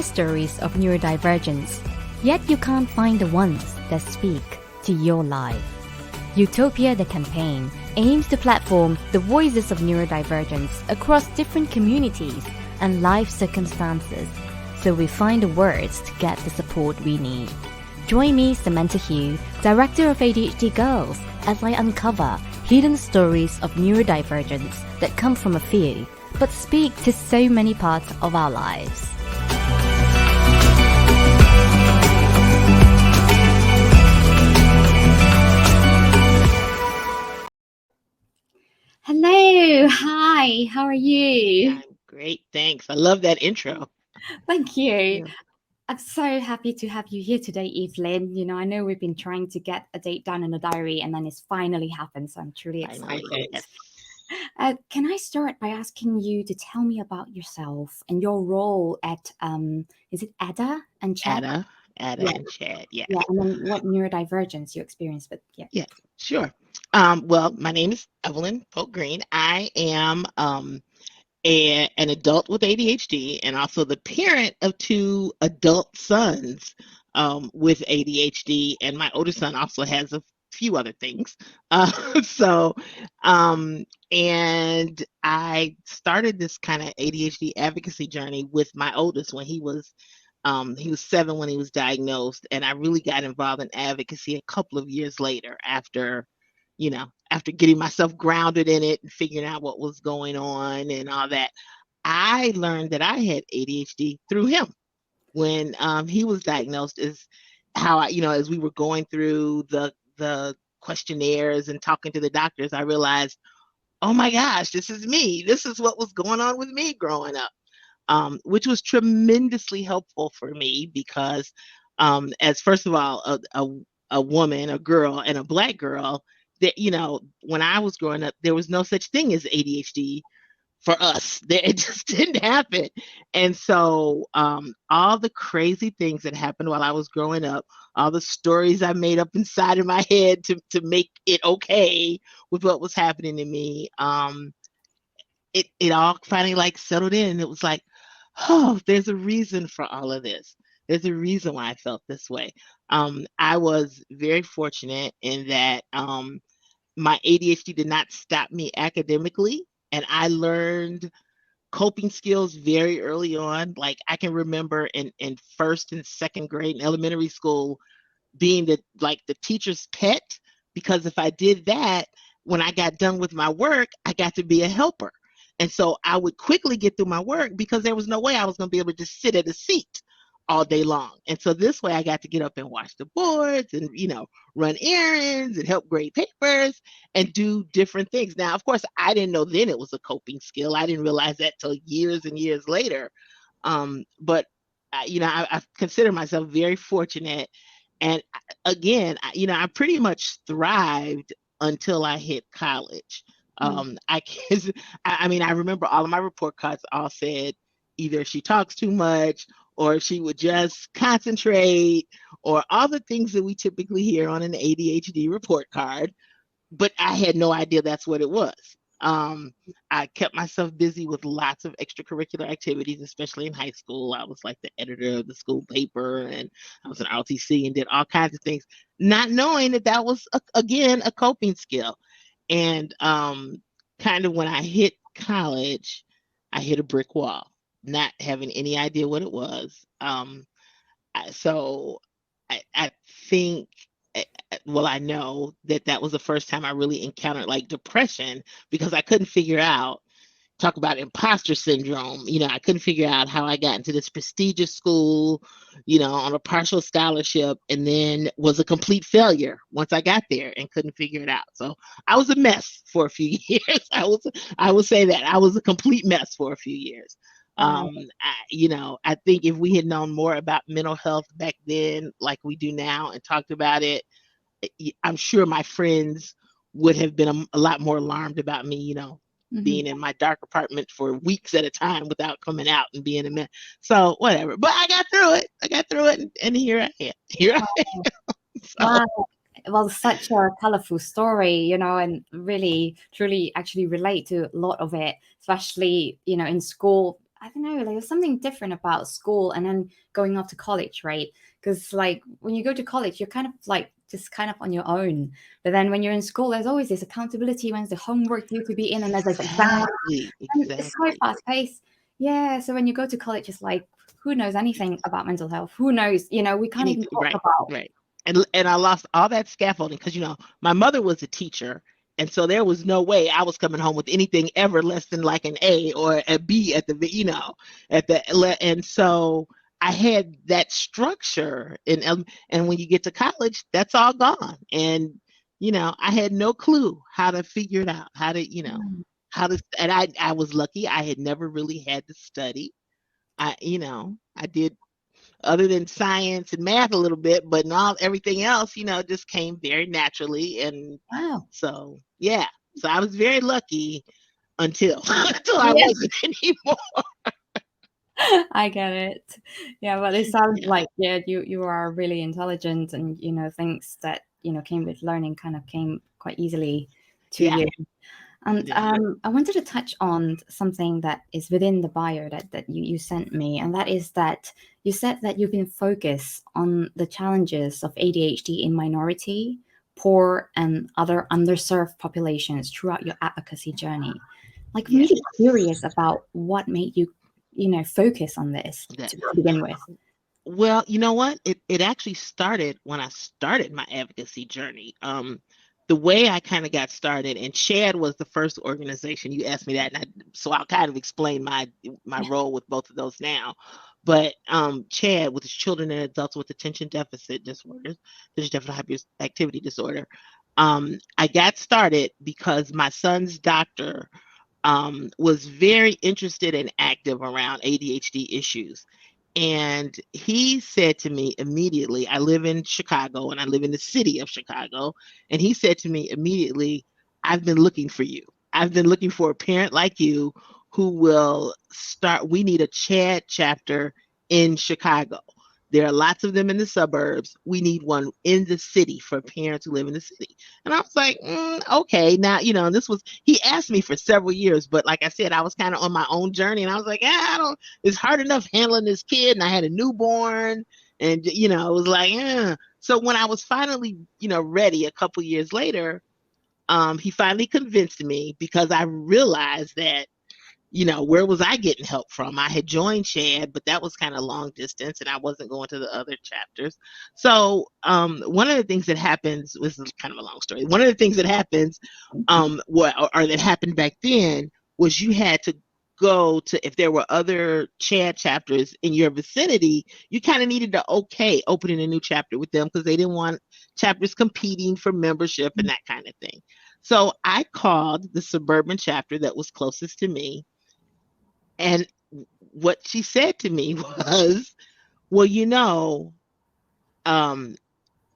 hear stories of neurodivergence, yet you can't find the ones that speak to your life. Utopia the campaign aims to platform the voices of neurodivergence across different communities and life circumstances, so we find the words to get the support we need. Join me, Samantha Hugh, Director of ADHD Girls, as I uncover hidden stories of neurodivergence that come from a few, but speak to so many parts of our lives. Hello, hi, how are you? I'm great, thanks. I love that intro. Thank you. Yeah. I'm so happy to have you here today, Evelyn. I know we've been trying to get a date down in the diary and then it's finally happened, so I'm truly Finally, excited. yes. Can I start by asking you to tell me about yourself and your role at, is it Ada and Chad? Ada Yeah, and Chad, yes. yeah, and then what neurodivergence you experience with, yeah. Yes, sure. Well, my name is Evelyn Polk Green. I am an adult with ADHD and also the parent of two adult sons with ADHD, and my older son also has a few other things. So, and I started this kind of ADHD advocacy journey with my oldest when he was 7 when he was diagnosed, and I really got involved in advocacy a couple of years later after getting myself grounded in it and figuring out what was going on and all that. I learned that I had ADHD through him when he was diagnosed. Is how as we were going through the questionnaires and talking to the doctors, I realized, oh my gosh, this is me. This is what was going on with me growing up, which was tremendously helpful for me because, as first of all, a woman, a girl, and a Black girl, that when I was growing up, there was no such thing as ADHD for us. It just didn't happen. And so, all the crazy things that happened while I was growing up, all the stories I made up inside of my head to make it okay with what was happening to me, it all finally like settled in. It was like, oh, there's a reason for all of this. There's a reason why I felt this way. I was very fortunate in that my ADHD did not stop me academically, and I learned coping skills very early on. Like I can remember in first and second grade in elementary school being the teacher's pet, because if I did that, when I got done with my work, I got to be a helper. And so I would quickly get through my work because there was no way I was going to be able to just sit at a seat all day long. And so this way I got to get up and wash the boards and, run errands and help grade papers and do different things. Now, of course, I didn't know then it was a coping skill. I didn't realize that till years and years later. But I consider myself very fortunate. And again, I pretty much thrived until I hit college. I can, I remember all of my report cards all said either she talks too much or she would just concentrate or all the things that we typically hear on an ADHD report card. But I had no idea that's what it was. Um, I kept myself busy with lots of extracurricular activities, especially in high school. I was like the editor of the school paper and I was an RTC and did all kinds of things, not knowing that that was, again, a coping skill. And kind of when I hit college, I hit a brick wall, not having any idea what it was. So I think, well, I know that that was the first time I really encountered like depression because I couldn't figure out, talk about imposter syndrome. I couldn't figure out how I got into this prestigious school, on a partial scholarship, and then was a complete failure once I got there and couldn't figure it out. So I was a mess for a few years. I will say that I was a complete mess for a few years. Wow. I think if we had known more about mental health back then, like we do now, and talked about it, I'm sure my friends would have been a lot more alarmed about me, being in my dark apartment for weeks at a time without coming out and being a mess. So whatever. But I got through it. And here I am. Here I am. So Wow. Well, such a colorful story, and really, truly actually relate to a lot of it, especially, in school. I don't know, like there's something different about school and then going off to college, right? Because like when you go to college, you're kind of like just kind of on your own. But then when you're in school, there's always this accountability, when's the homework due to be in, and there's like exams. Exactly, And it's so exactly. fast paced. Yeah. So when you go to college, it's like, who knows anything about mental health? Who knows? We can't even talk Right, about. right. And I lost all that scaffolding because my mother was a teacher, and so there was no way I was coming home with anything ever less than like an A or a B at and so I had that structure, and when you get to college, that's all gone, and I had no clue how to figure it out, and I was lucky I had never really had to study. I did other than science and math a little bit, but not everything else, just came very naturally. And Wow. so, yeah, so I was very lucky until until I Yeah. wasn't anymore. I get it. Yeah, but it sounds Yeah, like you are really intelligent, and things that came with learning kind of came quite easily to yeah, you. And yeah, I wanted to touch on something that is within the bio that you sent me, and that is that you said that you've been focused on the challenges of ADHD in minority, poor, and other underserved populations throughout your advocacy journey. Like, I'm yeah. really curious about what made you, focus on this That to begin with. Well, you know what? It actually started when I started my advocacy journey. The way I kind of got started, and Chad was the first organization you asked me that, so I'll kind of explain my role with both of those now. But Chad, with his children and adults with attention deficit disorders, attention deficit hyperactivity disorder, I got started because my son's doctor was very interested and active around ADHD issues. And he said to me immediately, I live in Chicago and I live in the city of Chicago. And he said to me immediately, I've been looking for you. I've been looking for a parent like you who will start. We need a CHAD chapter in Chicago. There are lots of them in the suburbs. We need one in the city for parents who live in the city. And I was like, okay. Now, he asked me for several years, but like I said, I was kind of on my own journey and I was like, it's hard enough handling this kid. And I had a newborn and, it was like, So when I was finally, ready a couple years later, he finally convinced me because I realized that where was I getting help from? I had joined Chad, but that was kind of long distance and I wasn't going to the other chapters. So one of the things that happens, this is kind of a long story. One of the things that happens, or that happened back then, was you had to go to, if there were other Chad chapters in your vicinity, you kind of needed to opening a new chapter with them because they didn't want chapters competing for membership and that kind of thing. So I called the suburban chapter that was closest to me, and what she said to me was, well, um,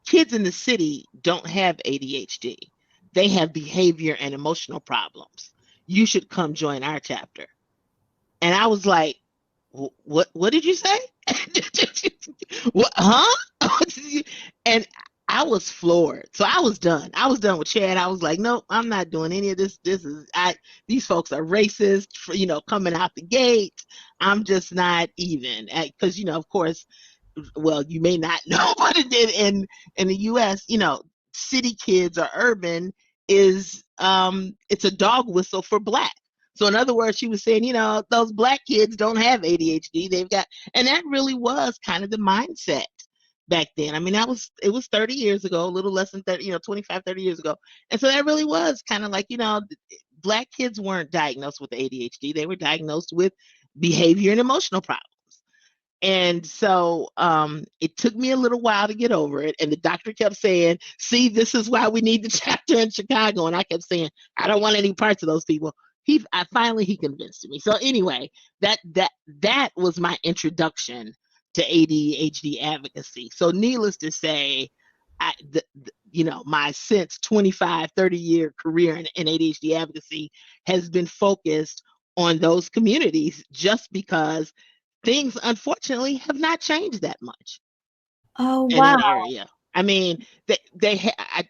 kids in the city don't have ADHD. They have behavior and emotional problems. You should come join our chapter. And I was like, what did you say? What, huh? And I was floored. So I was done. I was done with Chad. I was like, nope, I'm not doing any of this. These folks are racist for, coming out the gate. I'm just not even, because, of course, well, you may not know, but in the US, city kids or urban is it's a dog whistle for black. So in other words, she was saying, those black kids don't have ADHD. And that really was kind of the mindset back then. I mean, it was 30 years ago, a little less than 30, 25, 30 years ago. And so that really was kind of like, black kids weren't diagnosed with ADHD. They were diagnosed with behavior and emotional problems. And so it took me a little while to get over it. And the doctor kept saying, see, this is why we need the chapter in Chicago. And I kept saying, I don't want any parts of those people. He convinced me. So anyway, that was my introduction to ADHD advocacy. So needless to say, my since 25, 30-year career in ADHD advocacy has been focused on those communities just because things unfortunately have not changed that much Oh, in wow. that area. I mean, I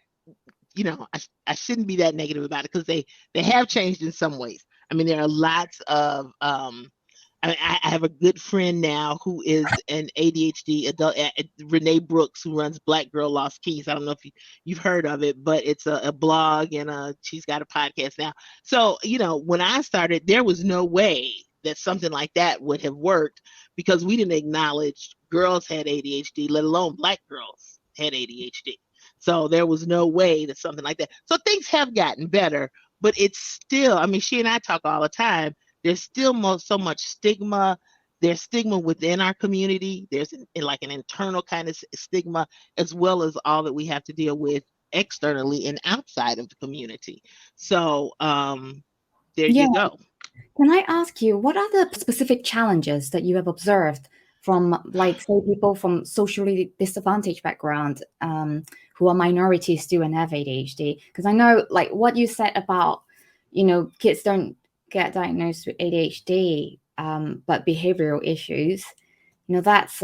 shouldn't be that negative about it because they have changed in some ways. I mean, there are lots of I have a good friend now who is an ADHD adult, Renee Brooks, who runs Black Girl Lost Keys. I don't know if you've heard of it, but it's a blog, and she's got a podcast now. So, when I started, there was no way that something like that would have worked, because we didn't acknowledge girls had ADHD, let alone Black girls had ADHD. So there was no way that something like that. So things have gotten better, but it's still, I mean, she and I talk all the time. There's still so much stigma. There's stigma within our community. There's like an internal kind of stigma, as well as all that we have to deal with externally and outside of the community. So there Yeah. you go. Can I ask you, what are the specific challenges that you have observed from, like, say, people from socially disadvantaged background, who are minorities still and have ADHD? Because I know, like, what you said about, kids don't get diagnosed with ADHD, but behavioral issues, that's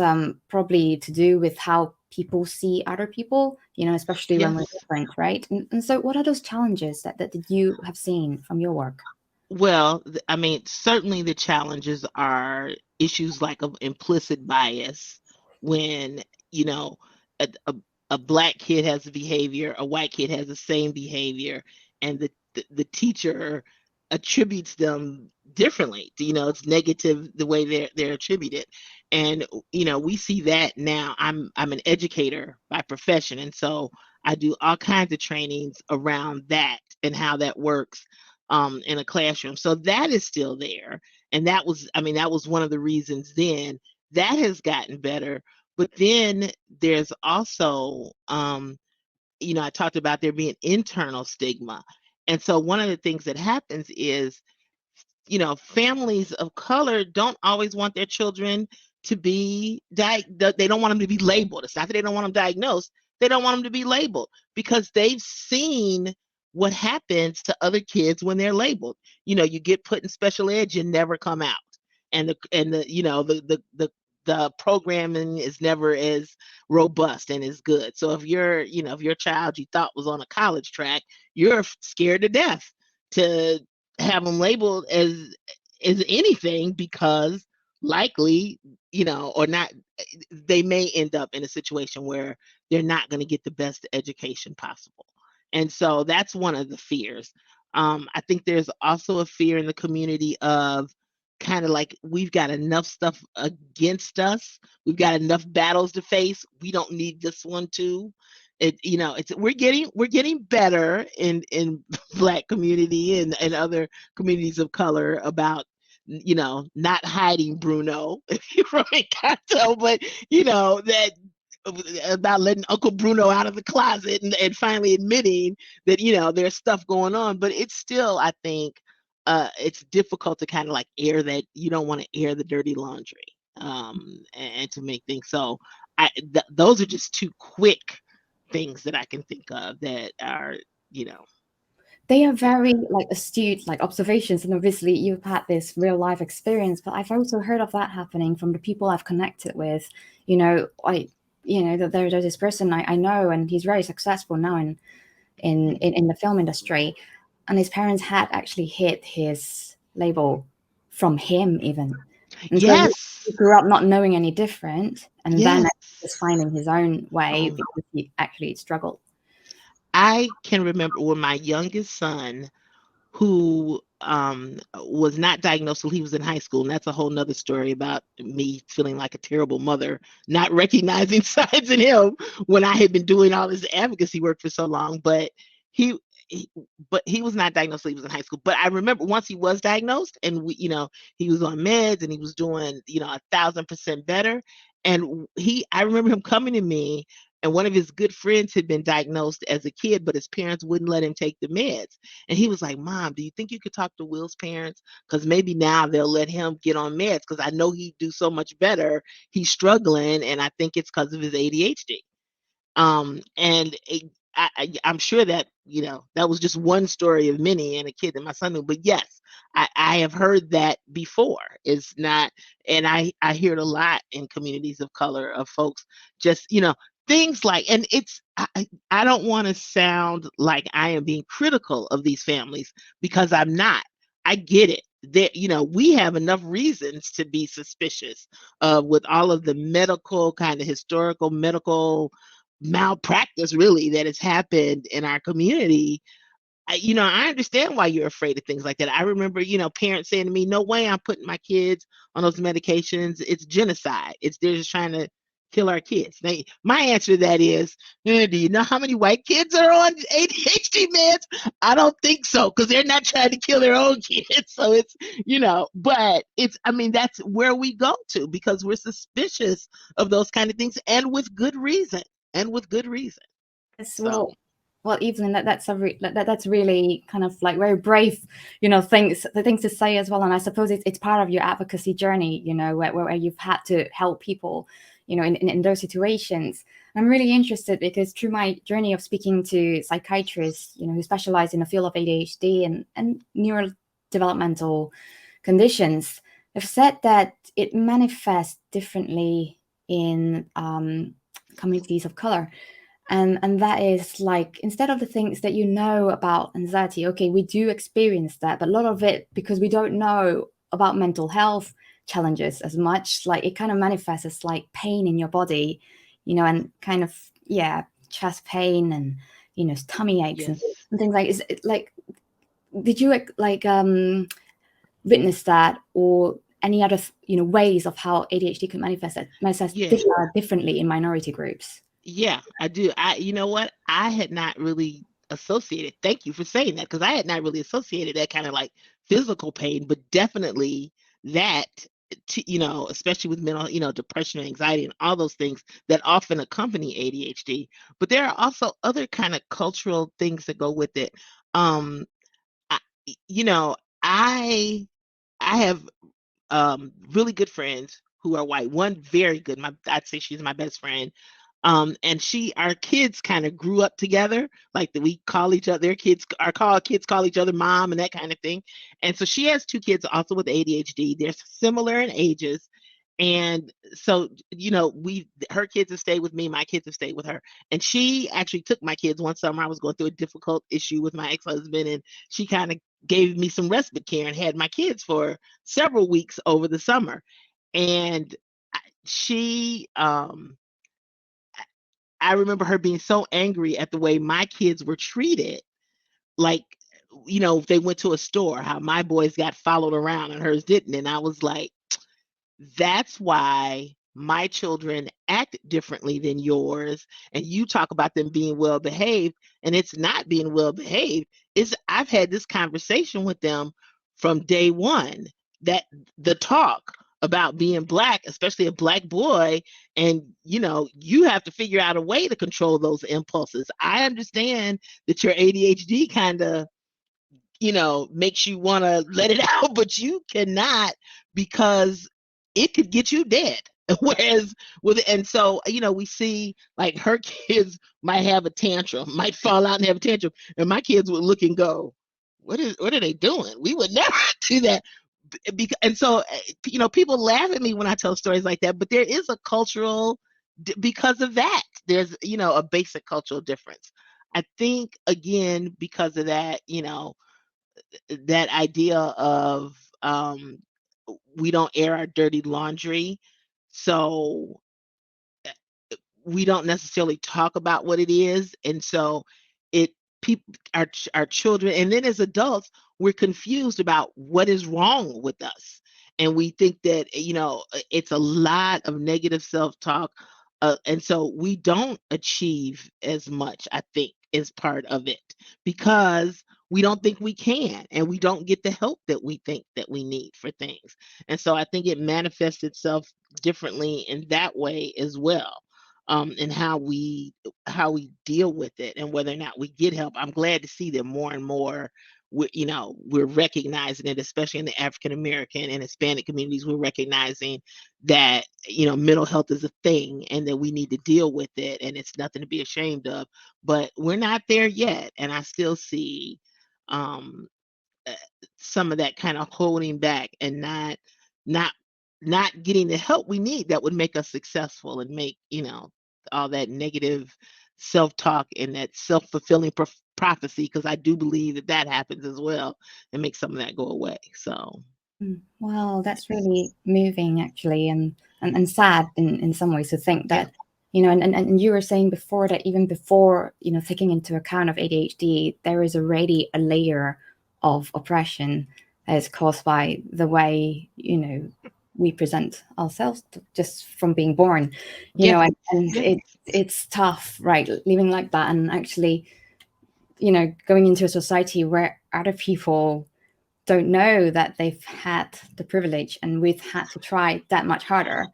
probably to do with how people see other people, especially when we're Yes. different, right? And so what are those challenges that you have seen from your work? Well, I mean, certainly the challenges are issues like of implicit bias when, you know, a, a, a black kid has a behavior, a white kid has the same behavior, and the teacher attributes them differently. It's negative the way they're attributed. And, we see that now. I'm an educator by profession, and so I do all kinds of trainings around that and how that works in a classroom. So that is still there. And that was one of the reasons then. That has gotten better. But then there's also, I talked about there being internal stigma. And so one of the things that happens is, families of color don't always want their children to be they don't want them to be labeled. It's not that they don't want them diagnosed. They don't want them to be labeled because they've seen what happens to other kids when they're labeled. You get put in special ed, you never come out. And the programming is never as robust and as good. So if your child you thought was on a college track, you're scared to death to have them labeled as anything, because likely, or not, they may end up in a situation where they're not going to get the best education possible. And so that's one of the fears. I think there's also a fear in the community of kind of like, we've got enough stuff against us. We've got enough battles to face. We don't need this one too. We're getting better in Black community and other communities of color about, not hiding Bruno from Encanto, but that about letting Uncle Bruno out of the closet and finally admitting that, there's stuff going on. But it's still, I think, it's difficult to kind of like air that. You don't want to air the dirty laundry, and to make things so. Those are just two quick things that I can think of that are, They are very, like, astute, like, observations, and obviously you've had this real life experience, but I've also heard of that happening from the people I've connected with. That there's this person I know, and he's very successful now in the film industry, and his parents had actually hid his label from him even. And so yes, he grew up not knowing any different, and then yes. just finding his own way Oh, because he actually struggled. I can remember when my youngest son, who was not diagnosed till he was in high school. And that's a whole nother story about me feeling like a terrible mother, not recognizing signs in him when I had been doing all this advocacy work for so long. But he, he was not diagnosed till he was in high school. But I remember once he was diagnosed, and he was on meds and he was doing, 1,000% better. And I remember him coming to me, and one of his good friends had been diagnosed as a kid, but his parents wouldn't let him take the meds. And he was like, Mom, do you think you could talk to Will's parents? Because maybe now they'll let him get on meds, because I know he'd do so much better. He's struggling, and I think it's because of his ADHD. And I'm sure that, that was just one story of many, and a kid that my son knew. But yes, I have heard that before. It's not, and I hear it a lot in communities of color, of folks just, things like, and I don't want to sound like I am being critical of these families, because I'm not. I get it. there, we have enough reasons to be suspicious with all of the medical kind of historical medical malpractice really that has happened in our community. I understand why you're afraid of things like that. I remember, parents saying to me, "No way, I'm putting my kids on those medications. It's genocide. They're just trying to kill our kids." My answer to that is, do you know how many white kids are on ADHD meds? I don't think so, because they're not trying to kill their own kids. So but I mean, that's where we go to because we're suspicious of those kind of things, and with good reason. And with good reason. Yes, So. well, Evelyn, that's really kind of like very brave, things to say as well. And I suppose it's part of your advocacy journey, where you've had to help people, in those situations. I'm really interested because through my journey of speaking to psychiatrists, who specialize in the field of ADHD and neurodevelopmental conditions, have said that it manifests differently in communities of color. And that is like, instead of the things that about anxiety, okay, we do experience that, but a lot of it, because we don't know about mental health challenges as much, like it kind of manifests as like pain in your body, and kind of, yeah, chest pain and tummy aches Yes. and things like. Is it like, did you like witness that, or any other ways of how ADHD could manifest Yeah. differently in minority groups? Yeah, I do. You know what? I had not really associated. Thank you for saying that, because I had not really associated that kind of like physical pain, but definitely that, especially with mental, depression and anxiety and all those things that often accompany ADHD. But there are also other kind of cultural things that go with it. Um, I, you know, I I have really good friends who are white. One very good, I'd say she's my best friend. And our kids kind of grew up together, like that we call each other, kids call each other mom and that kind of thing. And so she has two kids also with ADHD. They're similar in ages. And so, her kids have stayed with me, my kids have stayed with her. And she actually took my kids one summer. I was going through a difficult issue with my ex-husband, and she kind of gave me some respite care and had my kids for several weeks over the summer. And she, I remember her being so angry at the way my kids were treated. Like, if they went to a store, how my boys got followed around and hers didn't. And I was like, that's why my children act differently than yours. And you talk about them being well behaved, and it's not being well behaved. I've had this conversation with them from day one, that the talk about being black, especially a black boy, and you have to figure out a way to control those impulses. I understand that your ADHD kind of makes you want to let it out, but you cannot, because it could get you dead. Whereas and so, we see like her kids might have a tantrum, might fall out and have a tantrum, and my kids would look and go, what are they doing? We would never do that. And so, people laugh at me when I tell stories like that, but there is a cultural, because of that, there's, a basic cultural difference. I think, again, because of that, that idea of, we don't air our dirty laundry. So we don't necessarily talk about what it is. And so it people our children, and then as adults, we're confused about what is wrong with us. And we think that, it's a lot of negative self-talk. And so we don't achieve as much, I think, is part of it, because we don't think we can, and we don't get the help that we think that we need for things. And so I think it manifests itself differently in that way as well, and how we deal with it, and whether or not we get help. I'm glad to see that more and more we're recognizing it, especially in the African American and Hispanic communities. We're recognizing that mental health is a thing, and that we need to deal with it, and it's nothing to be ashamed of. But we're not there yet, and I still see um uh, some of that kind of holding back, and not not getting the help we need that would make us successful, and make all that negative self-talk and that self-fulfilling prophecy, because I do believe that that happens as well and make some of that go away. So Wow, that's really moving actually, and sad in some ways to think yeah, that, and you were saying before that even before, taking into account of ADHD, there is already a layer of oppression that is caused by the way, we present ourselves just from being born, yeah, and yeah, it's tough, right? Living like that and actually, going into a society where other people don't know that they've had the privilege and we've had to try that much harder,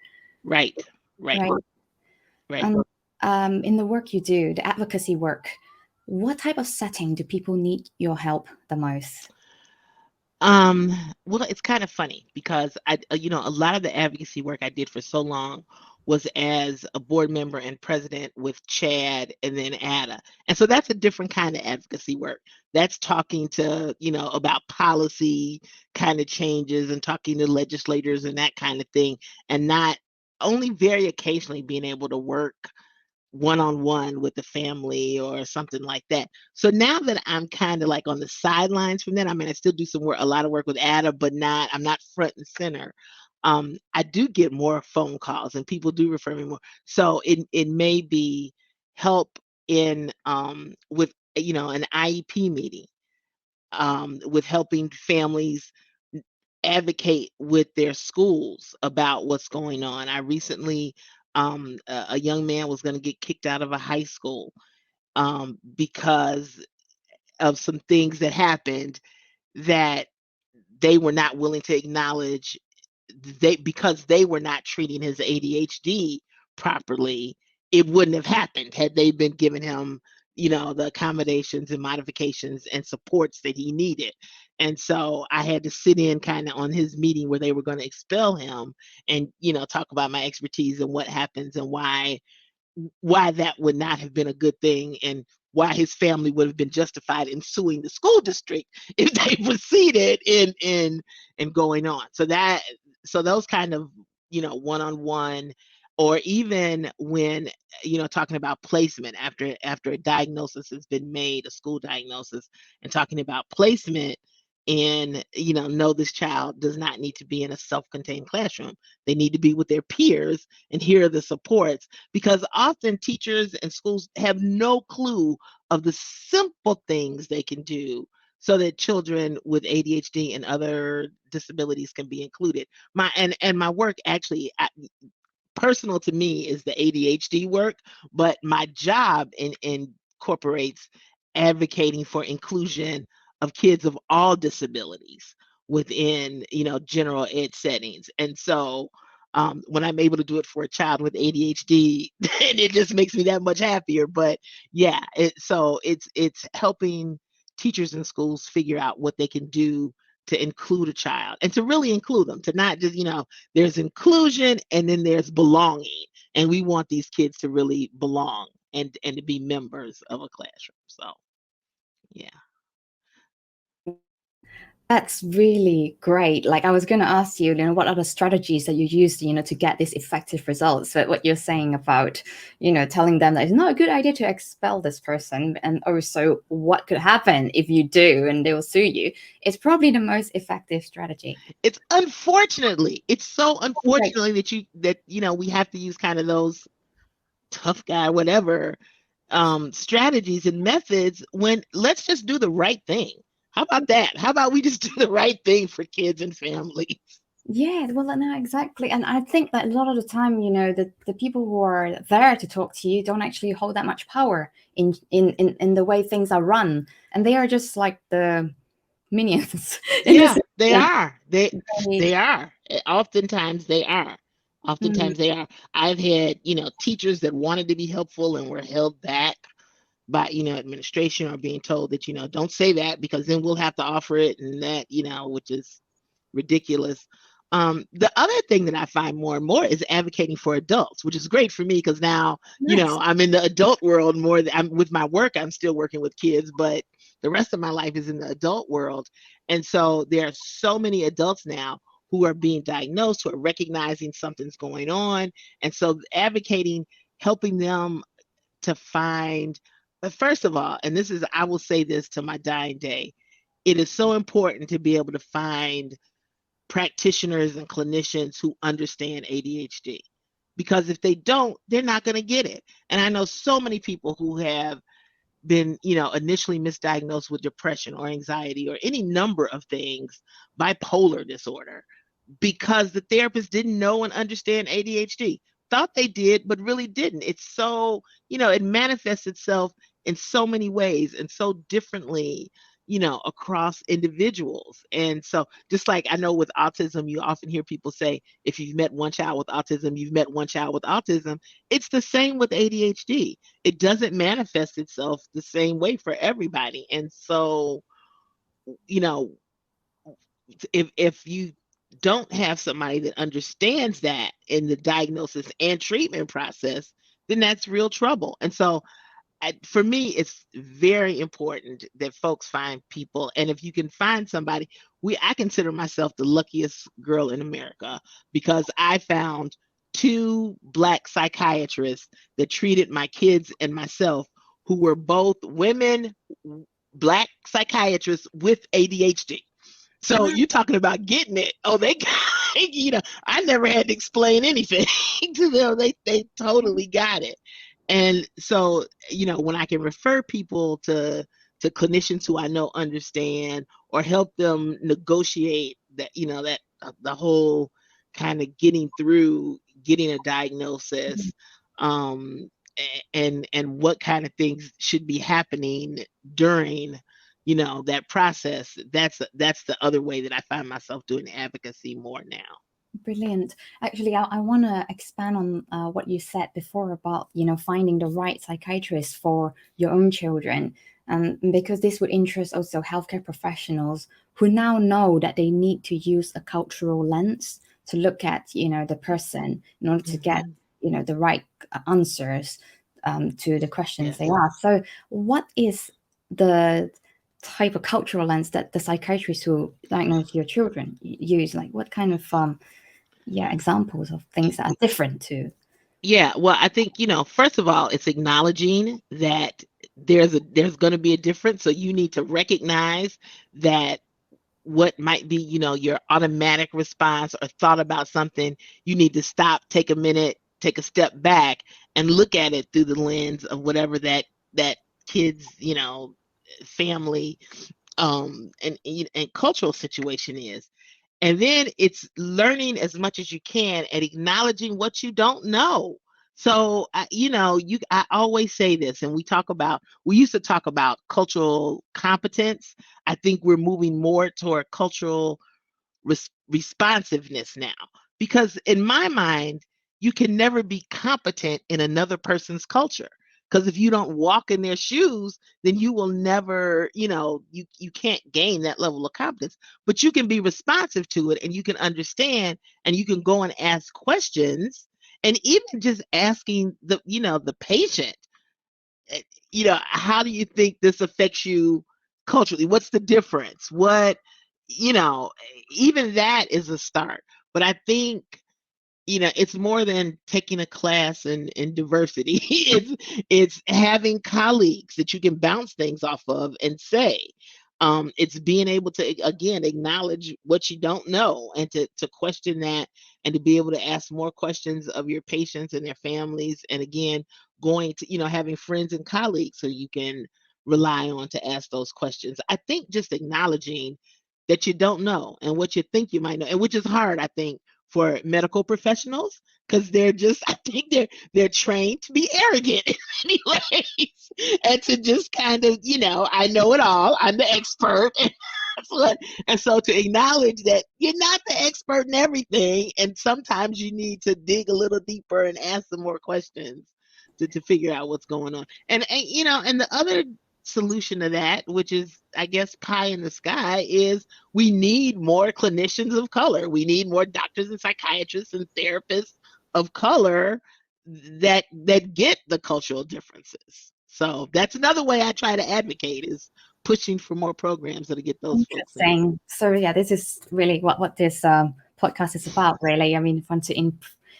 right, right, right? right. And in the work you do, the advocacy work, what type of setting do people need your help the most? Um, well, it's kind of funny because a lot of the advocacy work I did for so long was as a board member and president with Chad and then Ada. And so that's a different kind of advocacy work. That's talking to, about policy kind of changes and talking to legislators and that kind of thing, and not only very occasionally being able to work one-on-one with the family or something like that. So now that I'm kind of like on the sidelines from that, I mean, I still do some work, a lot of work with Ada, but I'm not front and center. I do get more phone calls and people do refer me more. So it may be help in with an IEP meeting, with helping families advocate with their schools about what's going on. I recently, a young man was going to get kicked out of a high school, because of some things that happened that they were not willing to acknowledge, because they were not treating his ADHD properly. It wouldn't have happened had they been giving him, the accommodations and modifications and supports that he needed. And so I had to sit in kind of on his meeting where they were going to expel him, and talk about my expertise and what happens and why that would not have been a good thing, and why his family would have been justified in suing the school district if they proceeded in going on. So those kind of, one-on-one, or even when, talking about placement after a diagnosis has been made, a school diagnosis, and talking about placement, and no, this child does not need to be in a self-contained classroom. They need to be with their peers, and here are the supports, because often teachers and schools have no clue of the simple things they can do so that children with ADHD and other disabilities can be included. And my work actually, personal to me, is the ADHD work, but my job incorporates advocating for inclusion of kids of all disabilities within, general ed settings. And so, when I'm able to do it for a child with ADHD, then it just makes me that much happier. But yeah, it's helping teachers in schools figure out what they can do to include a child, and to really include them, to not just, there's inclusion and then there's belonging. And we want these kids to really belong and to be members of a classroom. So yeah. That's really great. Like I was going to ask you, what are the strategies that you use, to get these effective results? But what you're saying about, telling them that it's not a good idea to expel this person, and also what could happen if you do, and they will sue you. It's probably the most effective strategy. It's so Right. unfortunately that we have to use kind of those tough guy whatever strategies and methods, when let's just do the right thing. How about that? How about we just do the right thing for kids and families? Yeah, well, no, exactly. And I think that a lot of the time, the people who are there to talk to you don't actually hold that much power in the way things are run. And they are just like the minions in the Yeah, they system. are. They are. Oftentimes they are. Mm, Oftentimes they are. I've had, teachers that wanted to be helpful and were held back by, administration, or being told that, don't say that because then we'll have to offer it, and that, which is ridiculous. The other thing that I find more and more is advocating for adults, which is great for me because now, nice. I'm in the adult world more than I'm with my work. I'm still working with kids, but the rest of my life is in the adult world. And so there are so many adults now who are being diagnosed, who are recognizing something's going on. And so advocating, helping them to find First of all, and this is, I will say this to my dying day, it is so important to be able to find practitioners and clinicians who understand ADHD. Because if they don't, they're not going to get it. And I know so many people who have been, initially misdiagnosed with depression or anxiety or any number of things, bipolar disorder, because the therapist didn't know and understand ADHD. Thought they did, but really didn't. It's so, it manifests itself in so many ways and so differently, across individuals. And so, just like I know with autism, you often hear people say, if you've met one child with autism, you've met one child with autism. It's the same with ADHD. It doesn't manifest itself the same way for everybody. And so, you know, if you don't have somebody that understands that in the diagnosis and treatment process, then that's real trouble. And so for me, it's very important that folks find people. And if you can find somebody, I consider myself the luckiest girl in America because I found two Black psychiatrists that treated my kids and myself, who were both women, Black psychiatrists with ADHD. So you're talking about getting it. Oh, they got, I never had to explain anything to them. They totally got it. And so, when I can refer people to clinicians who I know understand or help them negotiate that, the whole kind of getting a diagnosis, um, and what kind of things should be happening during that process. That's the other way that I find myself doing advocacy more now. Brilliant. Actually, I want to expand on what you said before about, finding the right psychiatrist for your own children. Because this would interest also healthcare professionals who now know that they need to use a cultural lens to look at, the person in order to get, the right answers to the questions they ask. So what is the type of cultural lens that the psychiatrists who diagnose your children use? Like what kind of examples of things that are different to? Yeah, well, I think, first of all, it's acknowledging that there's going to be a difference. So you need to recognize that what might be, your automatic response or thought about something, you need to stop, take a minute, take a step back and look at it through the lens of whatever that kid's, family, and cultural situation is. And then it's learning as much as you can and acknowledging what you don't know. So, I always say this, and we used to talk about cultural competence. I think we're moving more toward cultural responsiveness now, because in my mind, you can never be competent in another person's culture. Because if you don't walk in their shoes, then you will never, you can't gain that level of competence. But you can be responsive to it and you can understand and you can go and ask questions. And even just asking the patient, how do you think this affects you culturally? What's the difference? Even that is a start. But I think, it's more than taking a class in diversity. It's having colleagues that you can bounce things off of and say. It's being able to, again, acknowledge what you don't know and to question that and to be able to ask more questions of your patients and their families. And again, going to, having friends and colleagues so you can rely on to ask those questions. I think just acknowledging that you don't know and what you think you might know, and which is hard, I think, for medical professionals, because I think they're trained to be arrogant in many ways and to just kind of, I know it all, I'm the expert. And so to acknowledge that you're not the expert in everything, and sometimes you need to dig a little deeper and ask some more questions to figure out what's going on. And the other solution to that, which is, I guess, pie in the sky, is we need more clinicians of color. We need more doctors and psychiatrists and therapists of color that get the cultural differences. So that's another way I try to advocate, is pushing for more programs that'll get those folks in. Interesting. So yeah, this is really what this podcast is about, really. I mean, want to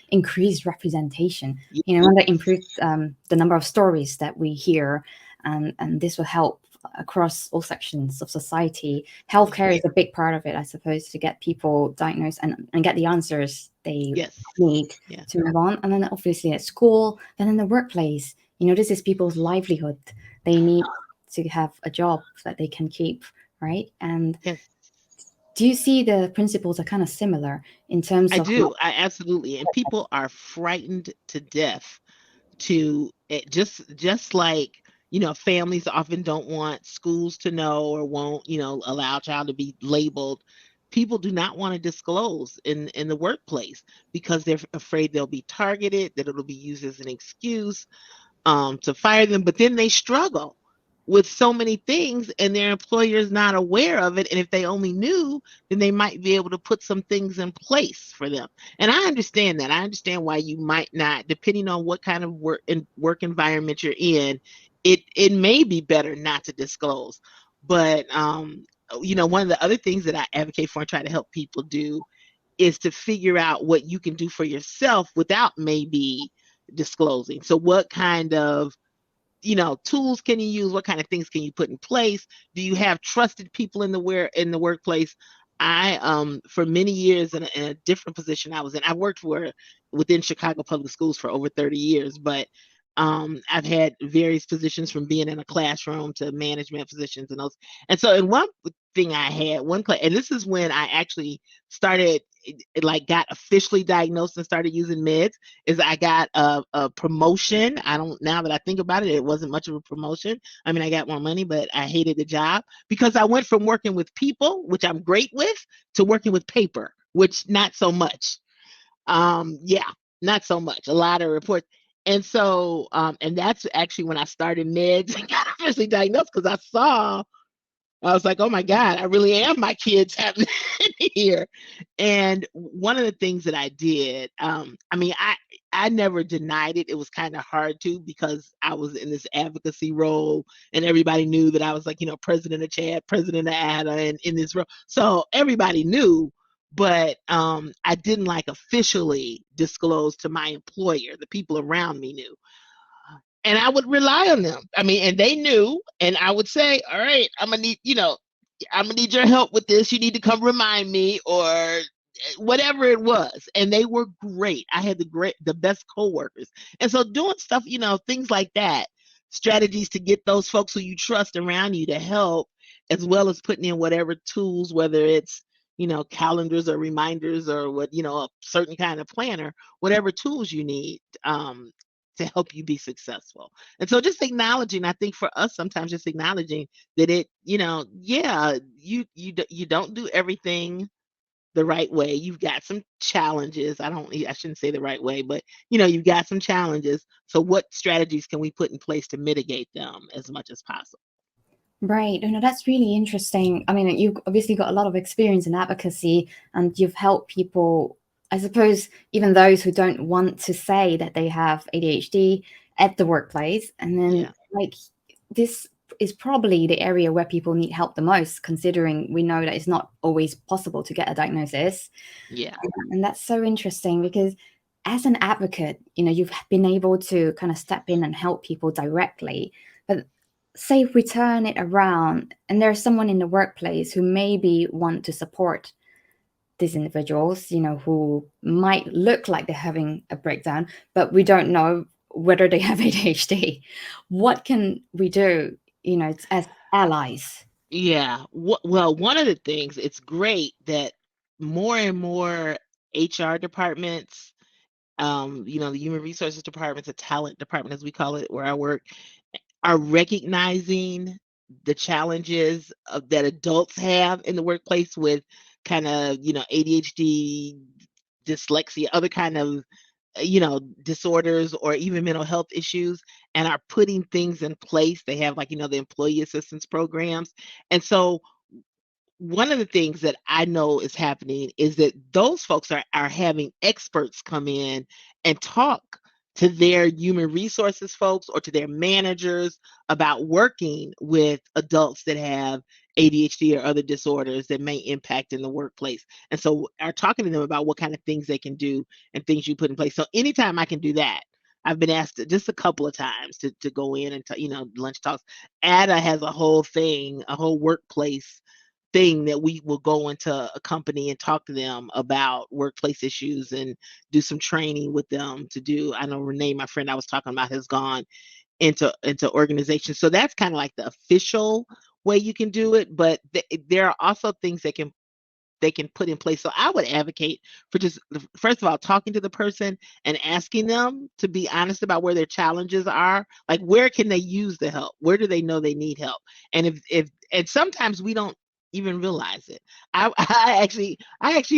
increase representation, want to improve the number of stories that we hear and this will help across all sections of society. Healthcare is a big part of it, I suppose, to get people diagnosed and get the answers they Yes. need Yeah. to move on. And then obviously at school, then in the workplace, this is people's livelihood. They need to have a job that they can keep, right? And Yes. do you see the principles are kind of similar in terms I of how? do. I absolutely. And people are frightened to death to just like, families often don't want schools to know or won't, allow a child to be labeled. People do not want to disclose in the workplace because they're afraid they'll be targeted, that it'll be used as an excuse to fire them, but then they struggle with so many things and their employer is not aware of it. And if they only knew, then they might be able to put some things in place for them. And I understand that. I understand why you might not, depending on what kind of work environment you're in, it may be better not to disclose. But one of the other things that I advocate for and try to help people do is to figure out what you can do for yourself without maybe disclosing. So what kind of tools can you use? What kind of things can you put in place? Do you have trusted people in the workplace? I for many years in a different position I was in. I worked for within Chicago Public Schools for over 30 years, but I've had various positions from being in a classroom to management positions and those. And so in one thing I had one class, and this is when I actually started like got officially diagnosed and started using meds, is I got a promotion. I don't, now that I think about it, it wasn't much of a promotion. I mean, I got more money, but I hated the job because I went from working with people, which I'm great with, to working with paper, which not so much. Yeah, not so much. A lot of reports. And so, and that's actually when I started meds and got officially diagnosed because I was like, oh my God, I really am my kids having here. And one of the things that I did, I mean, I never denied it. It was kind of hard to because I was in this advocacy role and everybody knew that I was like, president of Chad, president of ADA, and in this role. So everybody knew, but I didn't like officially disclose to my employer. The people around me knew. And I would rely on them. I mean, and they knew, and I would say, all right, I'm gonna need your help with this. You need to come remind me or whatever it was. And they were great. I had the best coworkers. And so doing stuff, things like that, strategies to get those folks who you trust around you to help, as well as putting in whatever tools, whether it's, calendars or reminders or what, a certain kind of planner, whatever tools you need. To help you be successful. And so just acknowledging, I think for us sometimes just acknowledging that yeah, you don't do everything the right way. You've got some challenges. I shouldn't say the right way, but you've got some challenges. So what strategies can we put in place to mitigate them as much as possible? Right. No, that's really interesting. I mean, you've obviously got a lot of experience in advocacy and you've helped people, I suppose, even those who don't want to say that they have ADHD at the workplace. And then, Yeah. like, this is probably the area where people need help the most, considering we know that it's not always possible to get a diagnosis. Yeah. And that's so interesting because as an advocate, you've been able to kind of step in and help people directly. But say if we turn it around and there's someone in the workplace who maybe want to support these individuals, who might look like they're having a breakdown, but we don't know whether they have ADHD. What can we do, as allies? Yeah. Well, one of the things, it's great that more and more HR departments, the human resources departments, the talent department, as we call it, where I work, are recognizing the challenges that adults have in the workplace with kind of, ADHD, dyslexia, other kind of, disorders or even mental health issues, and are putting things in place. They have like, the employee assistance programs. And so one of the things that I know is happening is that those folks are having experts come in and talk to their human resources folks or to their managers about working with adults that have ADHD or other disorders that may impact in the workplace. And so are talking to them about what kind of things they can do and things you put in place. So anytime I can do that, I've been asked just a couple of times to go in and lunch talks. Ada has a whole thing, a whole workplace thing that we will go into a company and talk to them about workplace issues and do some training with them to do. I know Renee, my friend I was talking about, has gone into organizations. So that's kind of like the official way you can do it. But there are also things that they can put in place. So I would advocate for just, first of all, talking to the person and asking them to be honest about where their challenges are. Like, where can they use the help? Where do they know they need help? And and sometimes we don't even realize it. I actually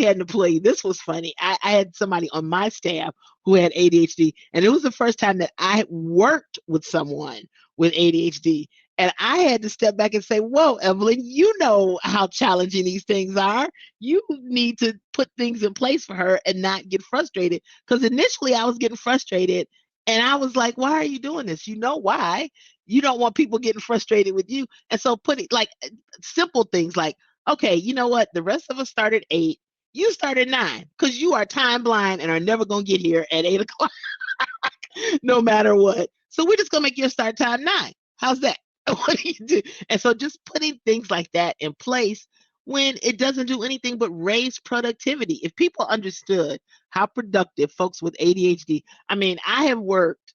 had an employee. This was funny. I had somebody on my staff who had ADHD, and it was the first time that I worked with someone with ADHD. And I had to step back and say, whoa, Evelyn, you know how challenging these things are. You need to put things in place for her and not get frustrated. Because initially I was getting frustrated and I was like, why are you doing this? You know why? You don't want people getting frustrated with you. And so putting like simple things like, okay, you know what? The rest of us start at 8. You start at 9 because you are time blind and are never going to get here at 8 o'clock no matter what. So we're just going to make your start time 9. How's that? What do you do? And so just putting things like that in place when it doesn't do anything but raise productivity. If people understood how productive folks with ADHD, I mean, I have worked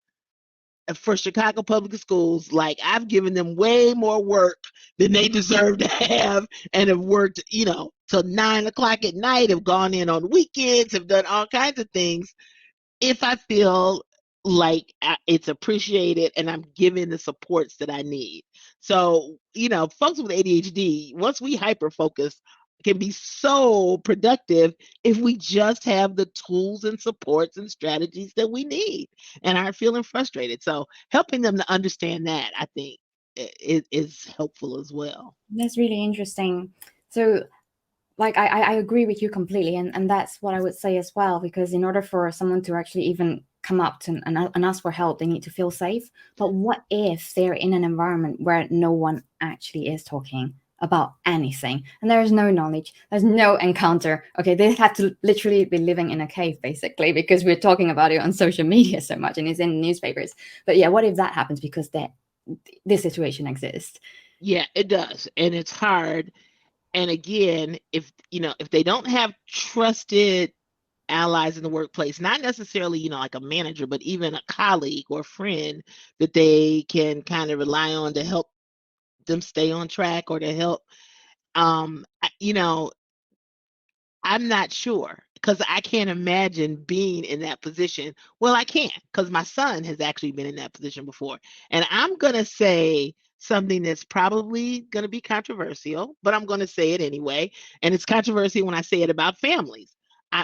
for Chicago Public Schools, like I've given them way more work than they deserve to have, and have worked, till 9 o'clock at night, have gone in on weekends, have done all kinds of things if I feel like it's appreciated and I'm given the supports that I need. So, folks with ADHD, once we hyper focus, can be so productive if we just have the tools and supports and strategies that we need and aren't feeling frustrated. So, helping them to understand that, I think, is helpful as well. That's really interesting. So, like, I agree with you completely, and that's what I would say as well, because in order for someone to actually even come up to and ask for help, they need to feel safe. But what if they're in an environment where no one actually is talking about anything, and there is no knowledge, there's no encounter? Okay, they have to literally be living in a cave, basically, because we're talking about it on social media so much and it's in newspapers. But yeah, what if that happens because this situation exists? Yeah, it does. And it's hard. And again, if they don't have trusted allies in the workplace, not necessarily, like a manager, but even a colleague or friend that they can kind of rely on to help them stay on track or to help, you know, I'm not sure because I can't imagine being in that position. Well, I can because my son has actually been in that position before. And I'm going to say something that's probably going to be controversial, but I'm going to say it anyway. And it's controversial when I say it about families.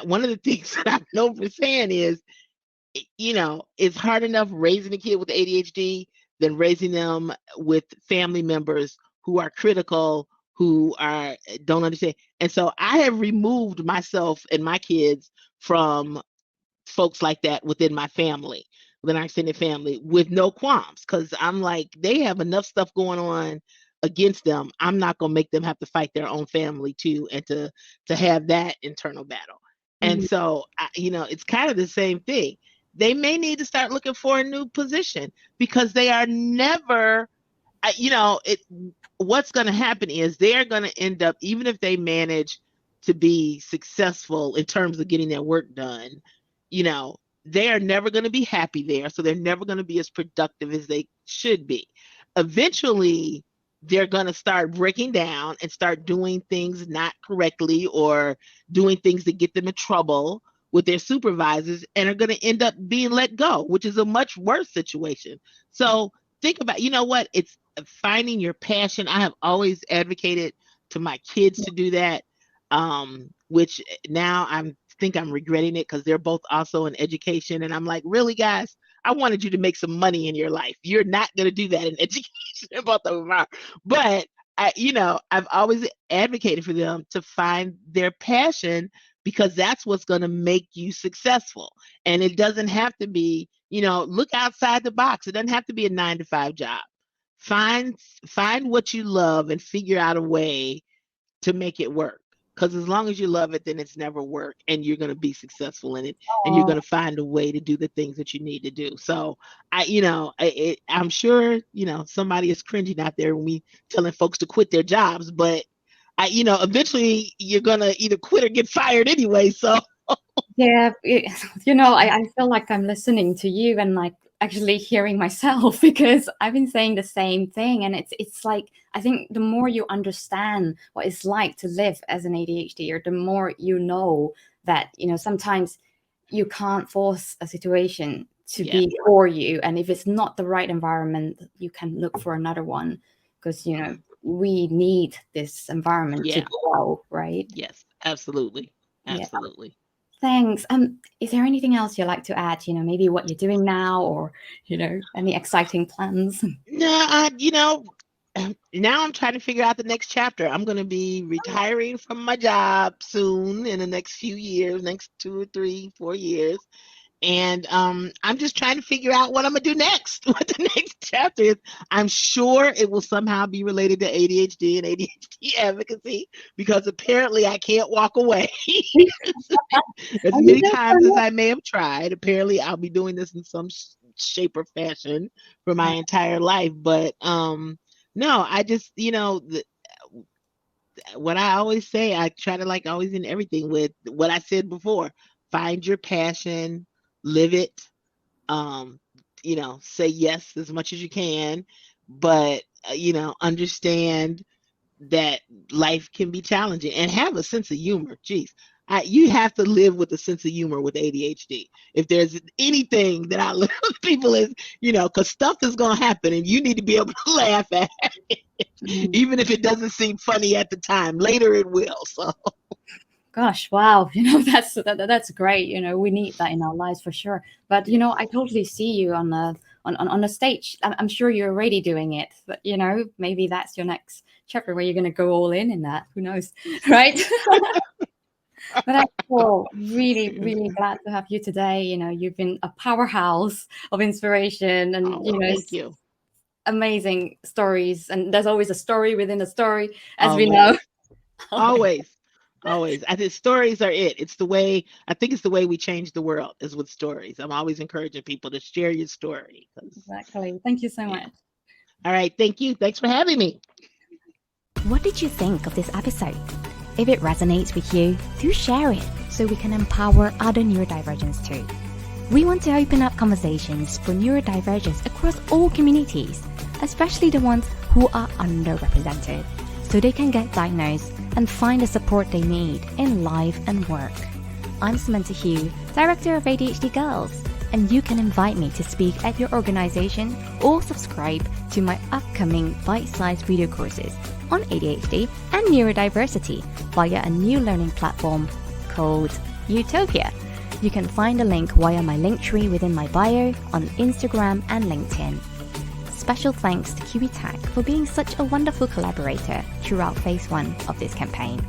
One of the things that I'm known for saying is, it's hard enough raising a kid with ADHD than raising them with family members who are critical, who don't understand. And so I have removed myself and my kids from folks like that within my family, within our extended family, with no qualms, because I'm like, they have enough stuff going on against them. I'm not going to make them have to fight their own family too, and to have that internal battle. And Mhm. so, it's kind of the same thing. They may need to start looking for a new position because they are never, what's going to happen is they're going to end up, even if they manage to be successful in terms of getting their work done, you know, they are never going to be happy there. So they're never going to be as productive as they should be. Eventually, they're going to start breaking down and start doing things not correctly or doing things that get them in trouble with their supervisors and are going to end up being let go, which is a much worse situation. So think about, what? It's finding your passion. I have always advocated to my kids to do that, which now think I'm regretting it because they're both also in education. And I'm like, really, guys? I wanted you to make some money in your life. You're not going to do that in education. Both of them are. But I've always advocated for them to find their passion because that's what's going to make you successful. And it doesn't have to be, look outside the box. It doesn't have to be a 9 to 5 job. Find what you love and figure out a way to make it work. Because as long as you love it, then it's never work, and you're going to be successful in it, and you're Oh, going to find a way to do the things that you need to do. So I'm sure, somebody is cringing out there when we telling folks to quit their jobs, but eventually you're going to either quit or get fired anyway. So yeah, I feel like I'm listening to you and like actually hearing myself because I've been saying the same thing, and it's like I think the more you understand what it's like to live as an ADHD, or the more you know that sometimes you can't force a situation to yeah, be for you, and if it's not the right environment, you can look for another one because we need this environment to yeah, grow, right? yes, absolutely, Yeah. absolutely. Thanks. Is there anything else you'd like to add? Maybe what you're doing now, or any exciting plans? No, now I'm trying to figure out the next chapter. I'm going to be retiring from my job soon in the next few years, next 2 or 3, 4 years. And I'm just trying to figure out what I'm going to do next, what the next chapter is. I'm sure it will somehow be related to ADHD and ADHD advocacy because apparently I can't walk away. As Oh, you many times as never I may have tried, apparently I'll be doing this in some shape or fashion for my know. entire life. But no, I just, what I always say, I try to like always in everything with what I said before, find your passion, live it, um, say yes as much as you can, but, understand that life can be challenging and have a sense of humor. Jeez, you have to live with a sense of humor with ADHD. If there's anything that I live with people is, because stuff is going to happen and you need to be able to laugh at it, Mm. even if it doesn't seem funny at the time. Later it will. So, Gosh, wow! That's great. We need that in our lives for sure. But I totally see you on the stage. I'm sure you're already doing it. But maybe that's your next chapter where you're going to go all in that. Who knows, right? But that's cool. Really, really glad to have you today. You've been a powerhouse of inspiration, and oh, well, thank you. amazing stories. And there's always a story within a story, as we know. Always, always, always. I think stories are it. It's the way, I think it's the way we change the world is with stories. I'm always encouraging people to share your story. Exactly. Thank you so Yeah. much. All right. Thank you. Thanks for having me. What did you think of this episode? If it resonates with you, do share it so we can empower other neurodivergents too. We want to open up conversations for neurodivergents across all communities, especially the ones who are underrepresented, so they can get diagnosed and find the support they need in life and work. I'm Samantha Hugh, Director of ADHD Girls, and you can invite me to speak at your organization or subscribe to my upcoming bite-sized video courses on ADHD and neurodiversity via a new learning platform called Utopia. You can find a link via my link tree within my bio on Instagram and LinkedIn. Special thanks to Kiwi Tech for being such a wonderful collaborator throughout phase 1 of this campaign.